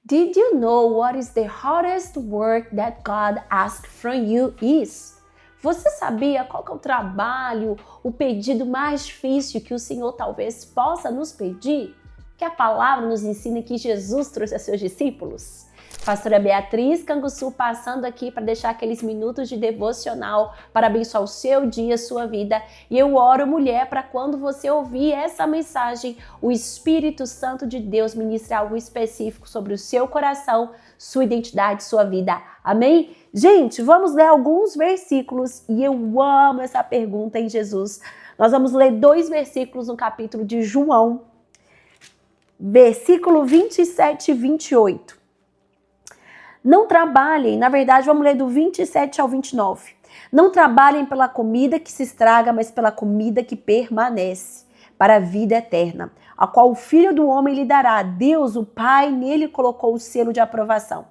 Did you know what is the hardest work that God asks from you is? Você sabia qual que é o trabalho, o pedido mais difícil que o Senhor talvez possa nos pedir? Que a palavra nos ensina que Jesus trouxe a seus discípulos? Pastora Beatriz Canguçu passando aqui para deixar aqueles minutos de devocional para abençoar o seu dia, sua vida. E eu oro, mulher, para quando você ouvir essa mensagem, o Espírito Santo de Deus ministre algo específico sobre o seu coração, sua identidade, sua vida. Amém? Gente, vamos ler alguns versículos e eu amo essa pergunta em Jesus. Nós vamos ler 2 versículos no capítulo de João, versículo 27 e 28. Não trabalhem, na verdade vamos ler do 27 ao 29. Não trabalhem pela comida que se estraga, mas pela comida que permanece, para a vida eterna, a qual o Filho do Homem lhe dará. Deus, o Pai, nele colocou o selo de aprovação.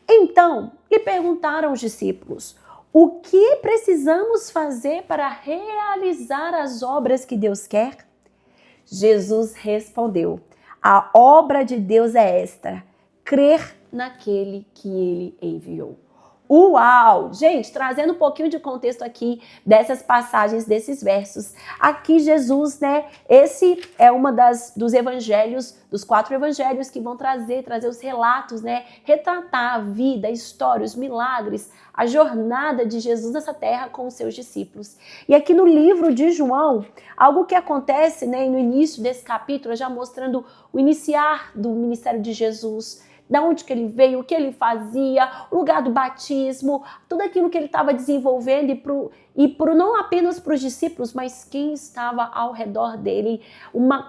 Então, lhe perguntaram os discípulos, o que precisamos fazer para realizar as obras que Deus quer? Jesus respondeu, a obra de Deus é esta, crer naquele que ele enviou. Uau! Gente, trazendo um pouquinho de contexto aqui dessas passagens, desses versos. Aqui Jesus, esse é uma dos evangelhos, dos 4 evangelhos que vão trazer os relatos, retratar a vida, a história, os milagres, a jornada de Jesus nessa terra com os seus discípulos. E aqui no livro de João, algo que acontece, no início desse capítulo, já mostrando o iniciar do ministério de Jesus, da onde que ele veio, o que ele fazia, o lugar do batismo, tudo aquilo que ele estava desenvolvendo não apenas para os discípulos, mas quem estava ao redor dele.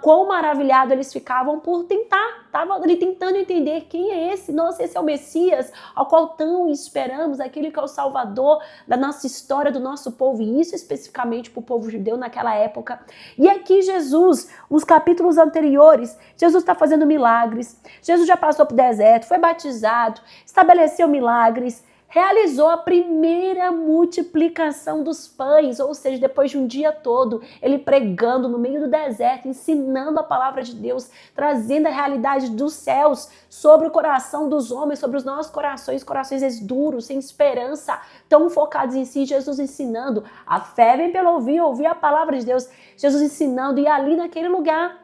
Quão maravilhado eles ficavam por estava ali tentando entender quem é esse. Nossa, esse é o Messias, ao qual tão esperamos, aquele que é o Salvador da nossa história, do nosso povo, e isso especificamente para o povo judeu naquela época. E aqui Jesus, os capítulos anteriores, Jesus está fazendo milagres, Jesus já passou para o deserto, foi batizado, estabeleceu milagres, realizou a primeira multiplicação dos pães, ou seja, depois de um dia todo, ele pregando no meio do deserto, ensinando a palavra de Deus, trazendo a realidade dos céus sobre o coração dos homens, sobre os nossos corações duros, sem esperança, tão focados em si, Jesus ensinando. A fé vem pelo ouvir a palavra de Deus, Jesus ensinando, e ali naquele lugar,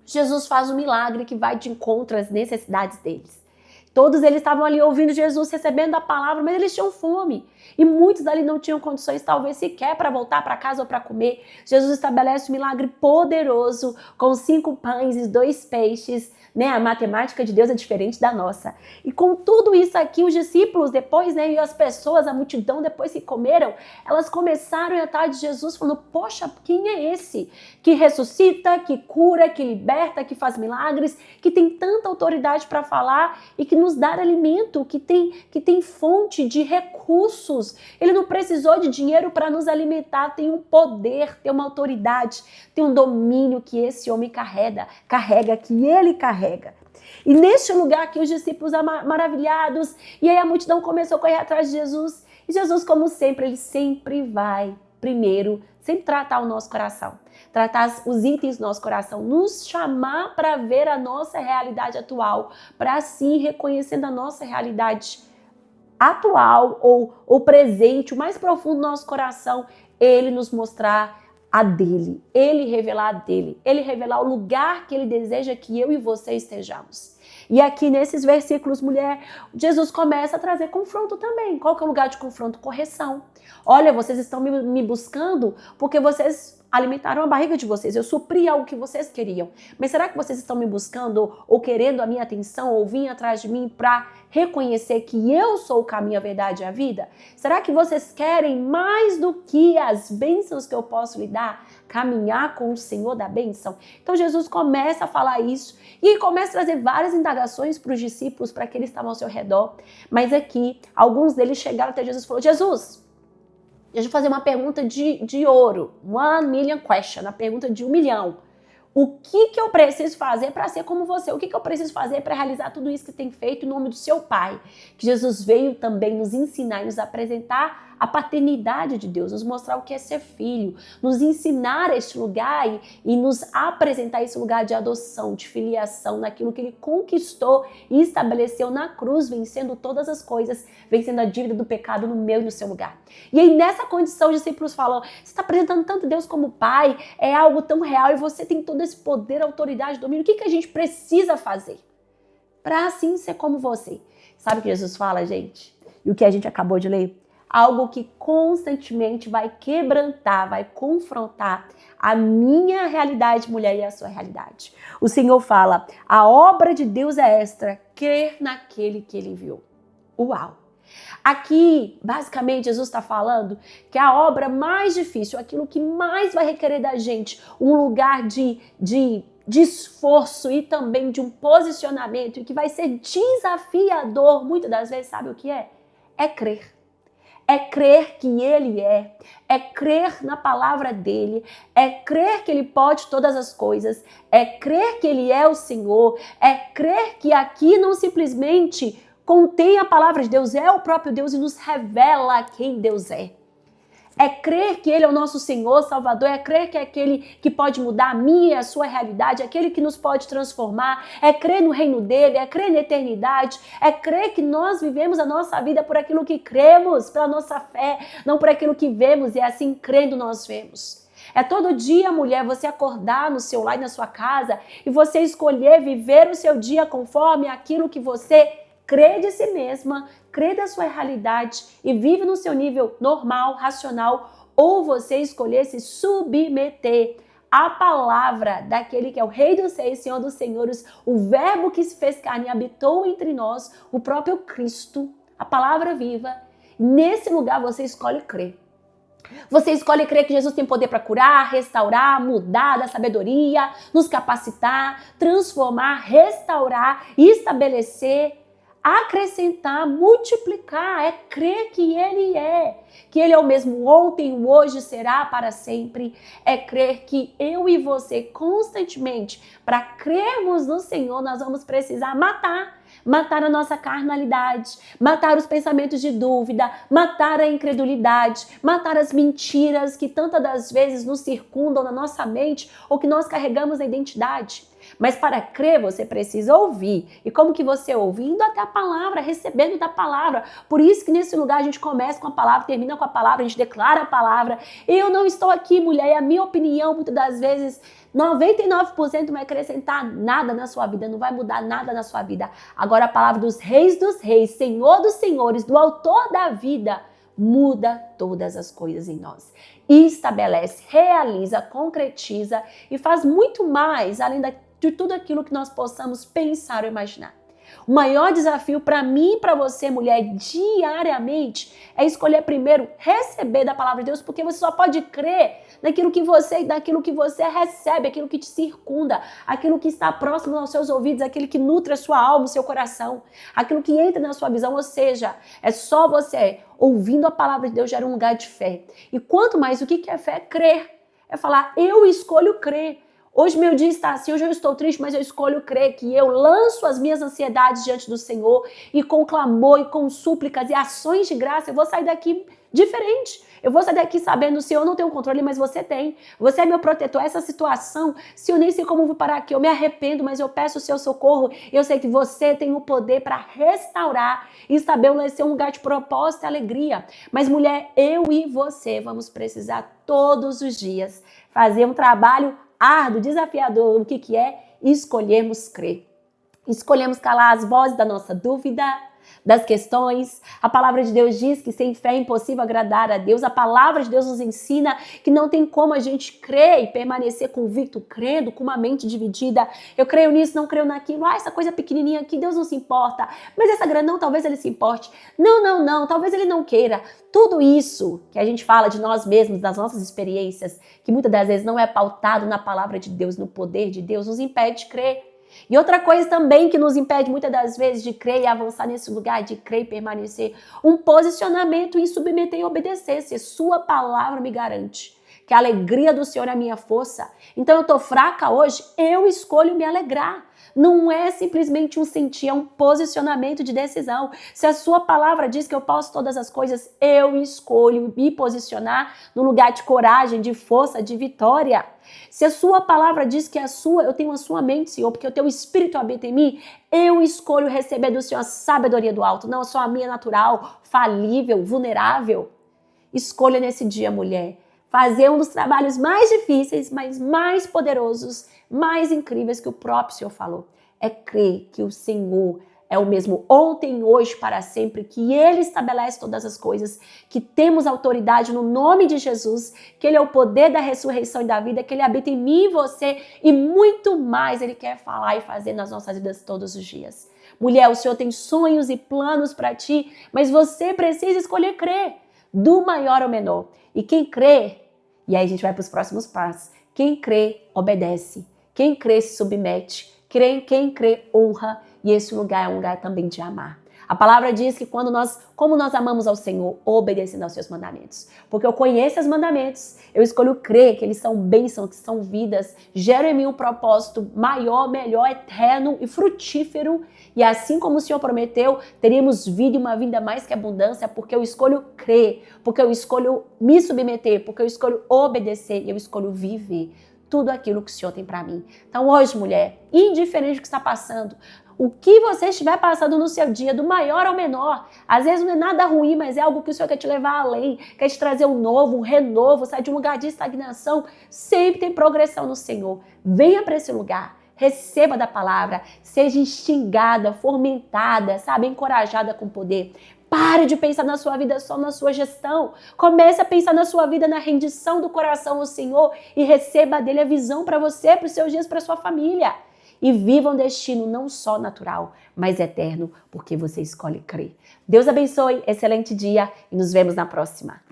Jesus faz um milagre que vai de encontro às necessidades deles. Todos eles estavam ali ouvindo Jesus, recebendo a palavra, mas eles tinham fome. E muitos ali não tinham condições, talvez sequer, para voltar para casa ou para comer. Jesus estabelece um milagre poderoso com 5 pães e 2 peixes. A matemática de Deus é diferente da nossa. E com tudo isso aqui, os discípulos depois, e as pessoas, a multidão, depois que comeram, elas começaram a ir atrás de Jesus, falando, poxa, quem é esse? Que ressuscita, que cura, que liberta, que faz milagres, que tem tanta autoridade para falar e que nos dá alimento, que tem fonte de recursos. Ele não precisou de dinheiro para nos alimentar, tem um poder, tem uma autoridade, tem um domínio que esse homem carrega, que ele carrega. E neste lugar aqui, os discípulos maravilhados, e aí a multidão começou a correr atrás de Jesus, e Jesus, como sempre, ele sempre vai primeiro, sempre tratar o nosso coração, tratar os itens do nosso coração, nos chamar para ver a nossa realidade atual, para assim, reconhecendo a nossa realidade atual ou presente, o mais profundo do nosso coração, ele nos mostrar a dele, ele revelar a dele, ele revelar o lugar que ele deseja que eu e você estejamos. E aqui nesses versículos, mulher, Jesus começa a trazer confronto também. Qual que é o lugar de confronto? Correção. Olha, vocês estão me buscando porque vocês alimentaram a barriga de vocês, eu supri algo que vocês queriam. Mas será que vocês estão me buscando ou querendo a minha atenção ou vir atrás de mim para reconhecer que eu sou o caminho, a verdade e a vida? Será que vocês querem mais do que as bênçãos que eu posso lhe dar? Caminhar com o Senhor da bênção? Então Jesus começa a falar isso e começa a trazer várias indagações para os discípulos, para aqueles que estavam ao seu redor. Mas aqui, alguns deles chegaram até Jesus e falaram, Jesus, deixa eu fazer uma pergunta de ouro, 1 million question, a pergunta de 1 milhão. O que eu preciso fazer para ser como você? O que eu preciso fazer para realizar tudo isso que tem feito em nome do seu Pai? Que Jesus veio também nos ensinar e nos apresentar a paternidade de Deus, nos mostrar o que é ser filho, nos ensinar este lugar e nos apresentar esse lugar de adoção, de filiação, naquilo que ele conquistou e estabeleceu na cruz, vencendo todas as coisas, vencendo a dívida do pecado no meu e no seu lugar. E aí nessa condição, os discípulos falam, você está apresentando tanto Deus como Pai, é algo tão real e você tem todo esse poder, autoridade, domínio, o que a gente precisa fazer para assim ser como você? Sabe o que Jesus fala, gente? E o que a gente acabou de ler? Algo que constantemente vai quebrantar, vai confrontar a minha realidade, mulher, e a sua realidade. O Senhor fala, a obra de Deus é esta, crer naquele que Ele enviou. Uau! Aqui, basicamente, Jesus está falando que a obra mais difícil, aquilo que mais vai requerer da gente, um lugar de esforço e também de um posicionamento e que vai ser desafiador, muitas das vezes, sabe o que é? É crer. É crer que Ele é crer na palavra dele, é crer que Ele pode todas as coisas, é crer que Ele é o Senhor, é crer que aqui não simplesmente contém a palavra de Deus, é o próprio Deus e nos revela quem Deus é. É crer que Ele é o nosso Senhor, Salvador, é crer que é aquele que pode mudar a minha e a sua realidade, é aquele que nos pode transformar, é crer no reino dEle, é crer na eternidade, é crer que nós vivemos a nossa vida por aquilo que cremos, pela nossa fé, não por aquilo que vemos, e assim crendo nós vemos. É todo dia, mulher, você acordar no seu lar e na sua casa e você escolher viver o seu dia conforme aquilo que você crê de si mesma, crê da sua realidade e vive no seu nível normal, racional, ou você escolher se submeter à palavra daquele que é o Rei dos Reis, Senhor dos Senhores, o Verbo que se fez carne e habitou entre nós, o próprio Cristo, a palavra viva. Nesse lugar você escolhe crer. Você escolhe crer que Jesus tem poder para curar, restaurar, mudar, dar sabedoria, nos capacitar, transformar, restaurar, estabelecer, acrescentar, multiplicar, é crer que Ele é o mesmo ontem, o hoje, será para sempre, é crer que eu e você constantemente, para crermos no Senhor, nós vamos precisar matar a nossa carnalidade, matar os pensamentos de dúvida, matar a incredulidade, matar as mentiras que tantas das vezes nos circundam na nossa mente ou que nós carregamos na identidade. Mas para crer, você precisa ouvir. E como que você ouve? Indo até a palavra, recebendo da palavra. Por isso que nesse lugar a gente começa com a palavra, termina com a palavra, a gente declara a palavra. Eu não estou aqui, mulher, e a minha opinião, muitas das vezes, 99% não vai acrescentar nada na sua vida, não vai mudar nada na sua vida. Agora a palavra dos reis, Senhor dos senhores, do autor da vida, muda todas as coisas em nós. Estabelece, realiza, concretiza e faz muito mais, além de tudo aquilo que nós possamos pensar ou imaginar. O maior desafio para mim e para você, mulher, diariamente, é escolher primeiro receber da palavra de Deus, porque você só pode crer naquilo que você recebe, aquilo que te circunda, aquilo que está próximo aos seus ouvidos, aquilo que nutre a sua alma, o seu coração, aquilo que entra na sua visão, ou seja, é só você ouvindo a palavra de Deus gera um lugar de fé. E quanto mais, o que é fé? É crer. É falar, eu escolho crer. Hoje meu dia está assim, hoje eu estou triste, mas eu escolho crer que eu lanço as minhas ansiedades diante do Senhor e com clamor e com súplicas e ações de graça eu vou sair daqui diferente. Eu vou sair daqui sabendo, Senhor, eu não tenho controle, mas você tem. Você é meu protetor. Essa situação, se eu nem sei como vou parar aqui, eu me arrependo, mas eu peço o seu socorro. Eu sei que você tem o poder para restaurar e estabelecer um lugar de propósito e alegria. Mas mulher, eu e você vamos precisar todos os dias fazer um trabalho árduo, desafiador. O que é? Escolhermos crer. Escolhemos calar as vozes da nossa dúvida, das questões. A palavra de Deus diz que sem fé é impossível agradar a Deus. A palavra de Deus nos ensina que não tem como a gente crer e permanecer convicto, crendo, com uma mente dividida. Eu creio nisso, não creio naquilo. Essa coisa pequenininha aqui, Deus não se importa. Mas essa grande, não, talvez ele se importe. Não, talvez ele não queira. Tudo isso que a gente fala de nós mesmos, das nossas experiências, que muitas das vezes não é pautado na palavra de Deus, no poder de Deus, nos impede de crer. E outra coisa também que nos impede muitas das vezes de crer e avançar nesse lugar, de crer e permanecer, um posicionamento em submeter e obedecer. Se sua palavra me garante que a alegria do Senhor é a minha força, então eu estou fraca hoje, eu escolho me alegrar. Não é simplesmente um sentir, é um posicionamento de decisão. Se a sua palavra diz que eu posso todas as coisas, eu escolho me posicionar no lugar de coragem, de força, de vitória. Se a sua palavra diz que eu tenho a sua mente, Senhor, porque o teu Espírito habita em mim, eu escolho receber do Senhor a sabedoria do alto, não só a minha natural, falível, vulnerável. Escolha nesse dia, mulher, fazer um dos trabalhos mais difíceis, mas mais poderosos, mais incríveis que o próprio Senhor falou. É crer que o Senhor é o mesmo ontem, hoje, para sempre, que Ele estabelece todas as coisas, que temos autoridade no nome de Jesus, que Ele é o poder da ressurreição e da vida, que Ele habita em mim e você e muito mais Ele quer falar e fazer nas nossas vidas todos os dias. Mulher, o Senhor tem sonhos e planos para ti, mas você precisa escolher crer, do maior ao menor. E quem crê, e aí a gente vai para os próximos passos, quem crê obedece, quem crê se submete, quem crê honra, e esse lugar é um lugar também de amar. A palavra diz que como nós amamos ao Senhor, obedecendo aos seus mandamentos. Porque eu conheço os mandamentos, eu escolho crer que eles são bênçãos, que são vidas, geram em mim um propósito maior, melhor, eterno e frutífero. E assim como o Senhor prometeu, teríamos vida e uma vida mais que abundância, porque eu escolho crer, porque eu escolho me submeter, porque eu escolho obedecer e eu escolho viver tudo aquilo que o Senhor tem para mim. Então hoje, mulher, indiferente do que está passando, o que você estiver passando no seu dia, do maior ao menor, às vezes não é nada ruim, mas é algo que o Senhor quer te levar além, quer te trazer um novo, um renovo, sair de um lugar de estagnação, sempre tem progressão no Senhor. Venha para esse lugar, receba da palavra, seja instigada, fomentada, sabe, encorajada com poder. Pare de pensar na sua vida só na sua gestão. Comece a pensar na sua vida, na rendição do coração ao Senhor e receba dele a visão para você, para os seus dias, para a sua família. E viva um destino não só natural, mas eterno, porque você escolhe crer. Deus abençoe, excelente dia e nos vemos na próxima.